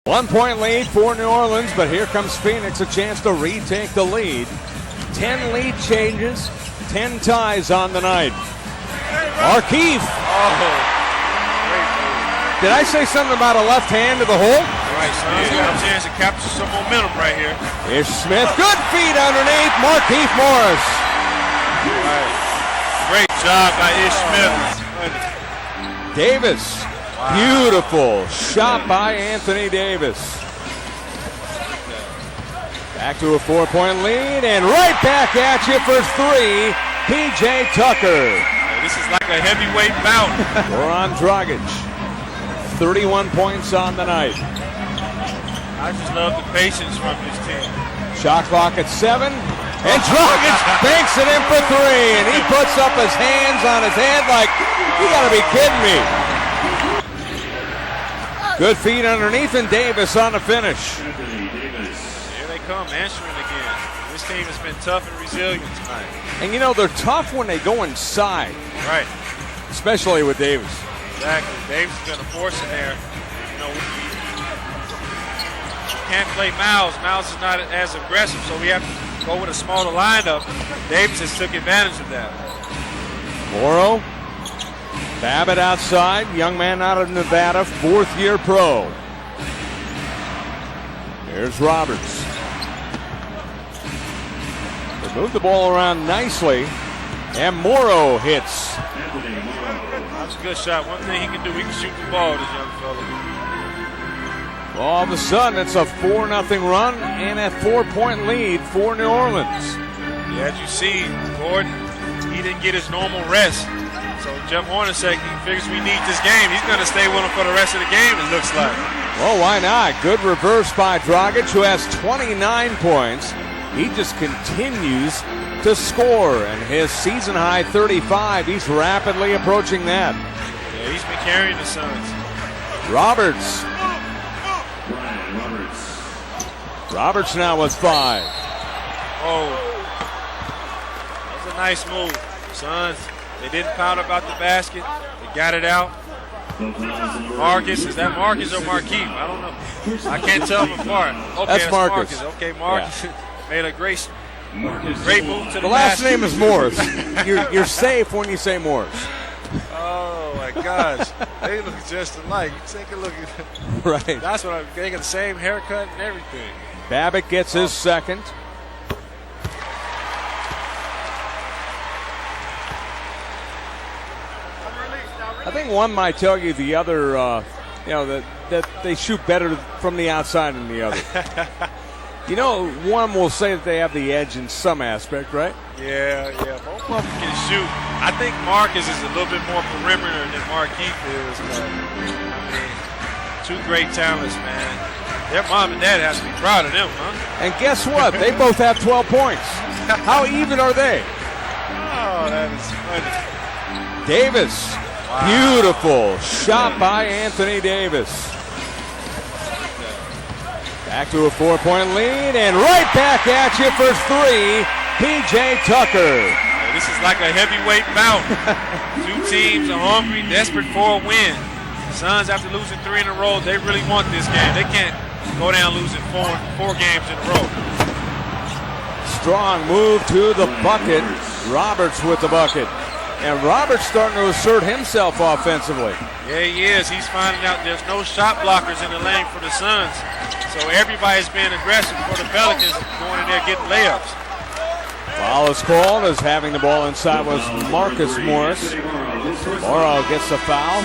1 point lead for New Orleans, but here comes Phoenix, a chance to retake the lead. 10 lead changes, 10 ties on the night. O'Keefe. Did I say something about a left hand to the hole? Right, so he's got a chance to capture some momentum right here. Here's Smith. Good feet underneath. Markieff Morris. Right. Great job by Ish Smith. Davis. Wow. Beautiful shot by Anthony Davis. Back to a 4-point lead and right back at you for three. P.J. Tucker. This is like a heavyweight bout. Goran Dragic. 31 points on the night. I just love the patience from this team. Shot clock at 7. And Dragic banks it in for three. And he puts up his hands on his head like, you gotta be kidding me. Good feet underneath, and Davis on the finish. Here they come, answering again. This team has been tough and resilient tonight. And you know, they're tough when they go inside. Right. Especially with Davis. Exactly. Davis is going to force it there. You know, we can't play Miles. Miles is not as aggressive, so we have to go with a smaller lineup. Davis has took advantage of that. Morrow. Babbitt outside, young man out of Nevada, fourth-year pro. Here's Roberts. They move the ball around nicely, and Morrow hits. That's a good shot. One thing he can do, he can shoot the ball, this young fella. All of a sudden, it's a 4-0 run and a 4-point lead for New Orleans. Yeah, as you see, Gordon, he didn't get his normal rest. So Jeff Hornacek, he figures we need this game. He's going to stay with him for the rest of the game, it looks like. Well, why not? Good reverse by Dragic, who has 29 points. He just continues to score, and his season-high 35, he's rapidly approaching that. Yeah, he's been carrying the Suns. Roberts. Roberts now with 5. Oh, that's a nice move. Suns, they didn't pout about the basket. They got it out. Marcus, is that Marcus or Markieff? I don't know. I can't tell them apart. Okay, that's Marcus. Okay, Marcus made a great move to the last basket. name is Morris. You're safe when you say Morris. Oh my gosh, they look just alike. You take a look at them. Right. That's what they got the same haircut and everything. Babbitt gets his second. I think one might tell you the other, that they shoot better from the outside than the other. You know, one will say that they have the edge in some aspect, right? Yeah. Both of them can shoot. I think Marcus is a little bit more perimeter than Markieff is. But, I mean, two great talents, man. Their mom and dad has to be proud of them, huh? And guess what? They both have 12 points. How even are they? Oh, that is funny. Davis. Wow. Beautiful shot by Anthony Davis. Back to a 4-point lead, and right back at you for three, P.J. Tucker. Yeah, this is like a heavyweight bout. Two teams are hungry, desperate for a win. Suns, after losing 3 in a row, they really want this game. They can't go down losing four games in a row. Strong move to the bucket. Roberts with the bucket. And Roberts starting to assert himself offensively. Yeah, he is. He's finding out there's no shot blockers in the lane for the Suns. So everybody's being aggressive for the Pelicans, going in there getting layups. Foul is called as having the ball inside was Marcus Morris. Morrow gets the foul.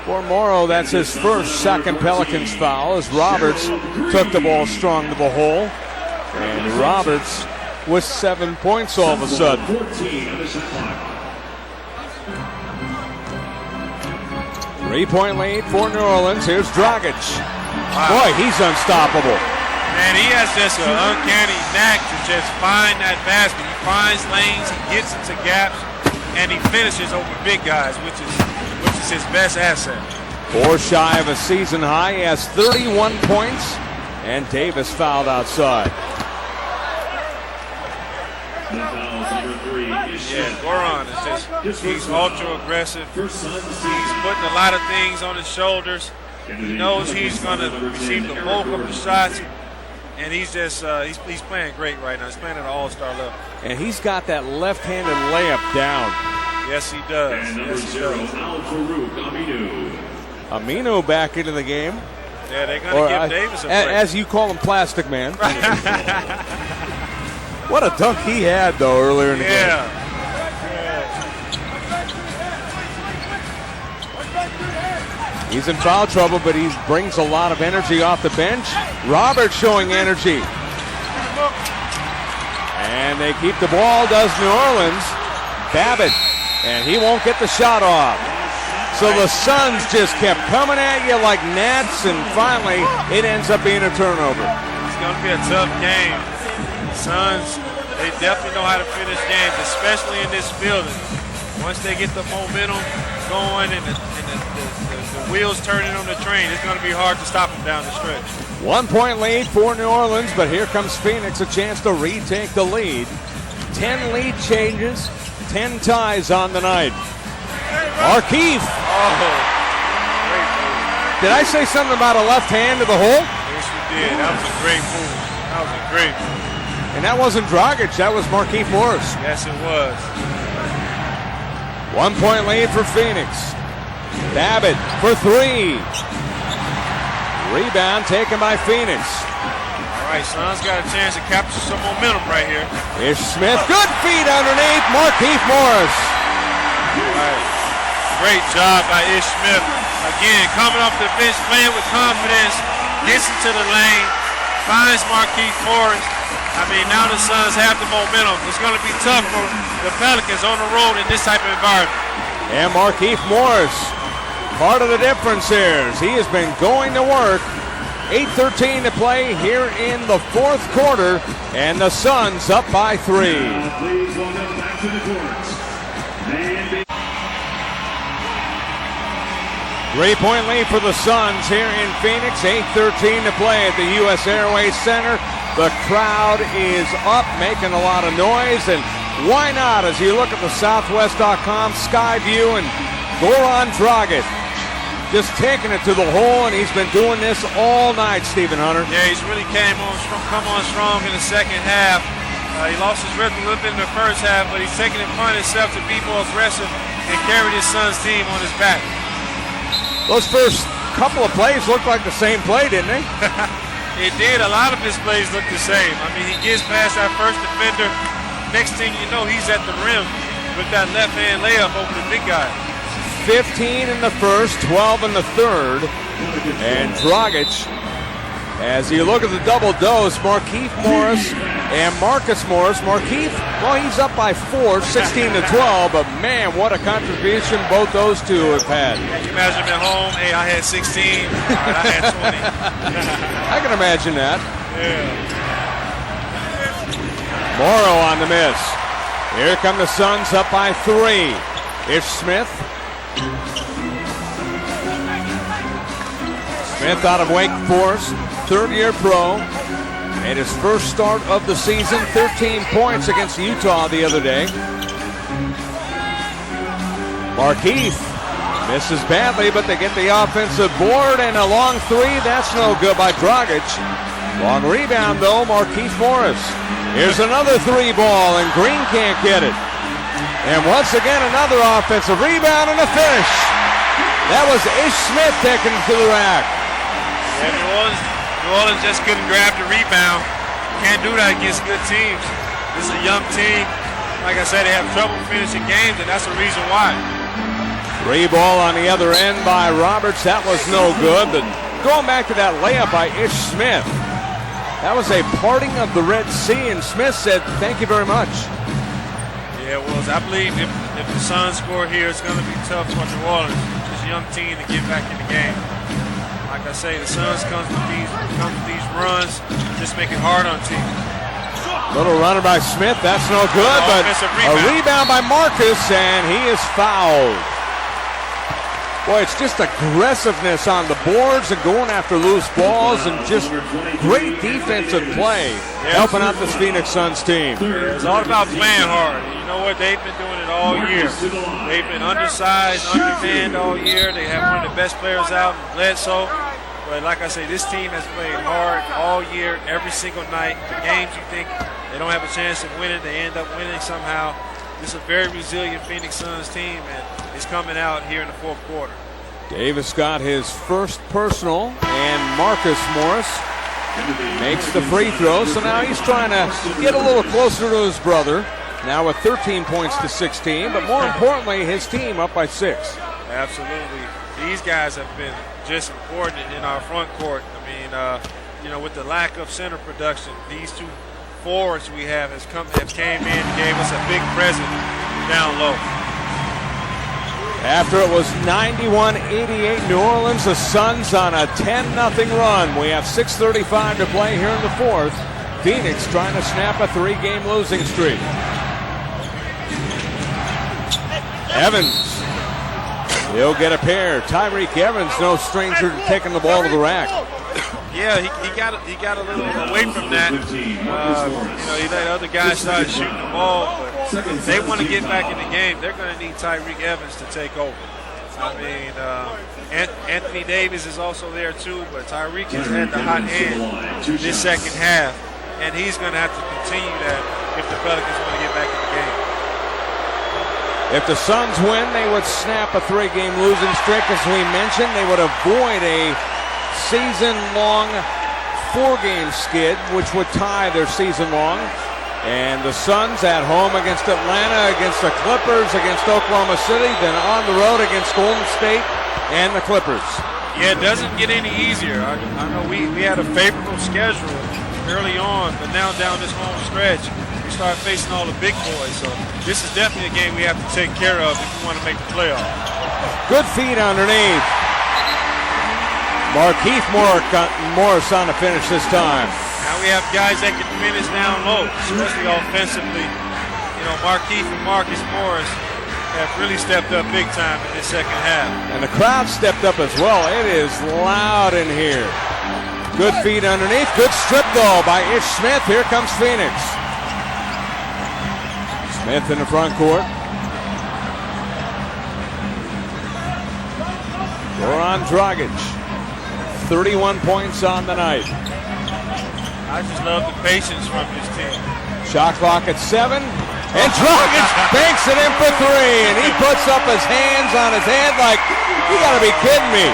For Morrow, that's his second Pelicans foul as Roberts took the ball strong to the hole. And Roberts with 7 points all of a sudden. 3-point lead for New Orleans. Here's Dragic. Wow. Boy, he's unstoppable. Man, he has just an uncanny knack to just find that basket. He finds lanes, he gets into gaps, and he finishes over big guys, which is his best asset. 4 shy of a season high. He has 31 points, and Davis fouled outside. Yeah, Goran is just, he's ultra aggressive. He's putting a lot of things on his shoulders. He knows he's going to receive the bulk of the shots, and he's just he's playing great right now. He's playing at an all-star level. And he's got that left-handed layup down. Yes, he does. And number Yes, he 0, does. Al-Farouq Aminu. Aminu back into the game. Yeah, they're going to give Davis a break. As you call him, Plastic Man. What a dunk he had, though, earlier in the game. He's in foul trouble, but he brings a lot of energy off the bench. Roberts showing energy. And they keep the ball, does New Orleans. Babbitt, and he won't get the shot off. So the Suns just kept coming at you like gnats, and finally it ends up being a turnover. It's going to be a tough game. The Suns, they definitely know how to finish games, especially in this building. Once they get the momentum going and the wheels turning on the train, it's going to be hard to stop them down the stretch. 1 point lead for New Orleans, but here comes Phoenix, a chance to retake the lead. 10 lead changes, 10 ties on the night. Markieff. Oh, great move. Did I say something about a left hand to the hole? Yes, you did. That was a great move. That was a great move. And that wasn't Dragic, that was Markieff Morris. Yes, it was. 1 point lead for Phoenix. Babbitt for three. Rebound taken by Phoenix. All right, Suns got a chance to capture some momentum right here. Ish Smith, good feed underneath, Markieff Morris. All right. Great job by Ish Smith. Again, coming off the bench, playing with confidence, gets into the lane, finds Markieff Morris. I mean, now the Suns have the momentum. It's going to be tough for the Pelicans on the road in this type of environment. And Markieff Morris, part of the difference here is he has been going to work. 8:13 to play here in the fourth quarter, and the Suns up by 3. Please welcome back to the court. 3-point lead for the Suns here in Phoenix. 8:13 to play at the U.S. Airways Center. The crowd is up, making a lot of noise, and why not? As you look at the Southwest.com sky view, and Goran Dragic just taking it to the hole, and he's been doing this all night, Stephen Hunter. Yeah, he's really come on strong in the second half. He lost his rhythm a little bit in the first half, but he's taking it upon himself to be more aggressive and carry his Suns team on his back. Those first couple of plays looked like the same play, didn't they? It did. A lot of his plays look the same. I mean, he gets past that first defender. Next thing you know, he's at the rim with that left-hand layup over the big guy. 15 in the first, 12 in the third. And Dragic, as you look at the double dose, Markieff Morris and Marcus Morris. Markieff, well, he's up by 4, 16 to 12, but man, what a contribution both those two have had. Can you imagine at home? Hey, I had 16. All right, I had 20. I can imagine that. Yeah. Morrow on the miss. Here come the Suns up by 3. Ish Smith. Smith out of Wake Forest, third-year pro. Made his first start of the season, 13 points against Utah the other day. Markieff misses badly, but they get the offensive board, and a long three, that's no good by Dragic. Long rebound, though, Markieff Morris. Here's another three ball, and Green can't get it. And once again, another offensive rebound and a finish. That was Ish Smith taking it to the rack. Yeah, New Orleans just couldn't grab the rebound. Can't do that against good teams. This is a young team. Like I said, they have trouble finishing games, and that's the reason why. Three ball on the other end by Roberts. That was no good. But going back to that layup by Ish Smith, that was a parting of the Red Sea, and Smith said, "Thank you very much." Yeah, it was. I believe if the Suns score here, it's going to be tough for New Orleans, this young team, to get back in the game. Like I say, the Suns come with these runs, just make it hard on teams. Little runner by Smith, that's no good, but a rebound by Marcus, and he is fouled. Boy, it's just aggressiveness on the boards and going after loose balls and just great defensive play helping out this Phoenix Suns team. It's all about playing hard. You know what? They've been doing it all year. They've been undersized, undermanned all year. They have one of the best players out in Bledsoe. But like I say, this team has played hard all year, every single night. The games you think they don't have a chance of winning, they end up winning somehow. This is a very resilient Phoenix Suns team, and it's coming out here in the fourth quarter. Davis got his first personal, and Marcus Morris makes the free throw. So now he's trying to get a little closer to his brother. Now with 13 points to 16, but more importantly, his team up by 6. Absolutely. These guys have been just important in our front court. I mean, with the lack of center production, these two forwards we have came in and gave us a big present down low. After it was 91-88 New Orleans, the Suns on a 10-0 run. We have 6:35 to play here in the fourth. Phoenix trying to snap a 3-game losing streak. Evans. He'll get a pair. Tyreek Evans, no stranger to taking the ball to the rack. Yeah, he got a little away from that. He let other guys start shooting the ball, but they want to get back in the game. They're going to need Tyreek Evans to take over. I mean, Anthony Davis is also there too, but Tyreek has had the hot hand this second half, and he's going to have to continue that if the Pelicans want to get back in the game. If the Suns win, they would snap a 3-game losing streak. As we mentioned, they would avoid a season-long 4-game skid, which would tie their season-long. And the Suns at home against Atlanta, against the Clippers, against Oklahoma City, then on the road against Golden State and the Clippers. Yeah, it doesn't get any easier. I know we had a favorable schedule early on, but now down this home stretch, we start facing all the big boys. So this is definitely a game we have to take care of if we want to make the playoffs. Good feed underneath. Markieff Morris on the finish this time. Now we have guys that can finish down low, especially offensively. Markieff and Marcus Morris have really stepped up big time in this second half. And the crowd stepped up as well. It is loud in here. Good feed underneath. Good strip though by Ish Smith. Here comes Phoenix. Smith in the front court. Goran Dragic. 31 points on the night. I just love the patience from this team. Shot clock at 7. And Dragic banks it in for 3. And he puts up his hands on his head like, you got to be kidding me.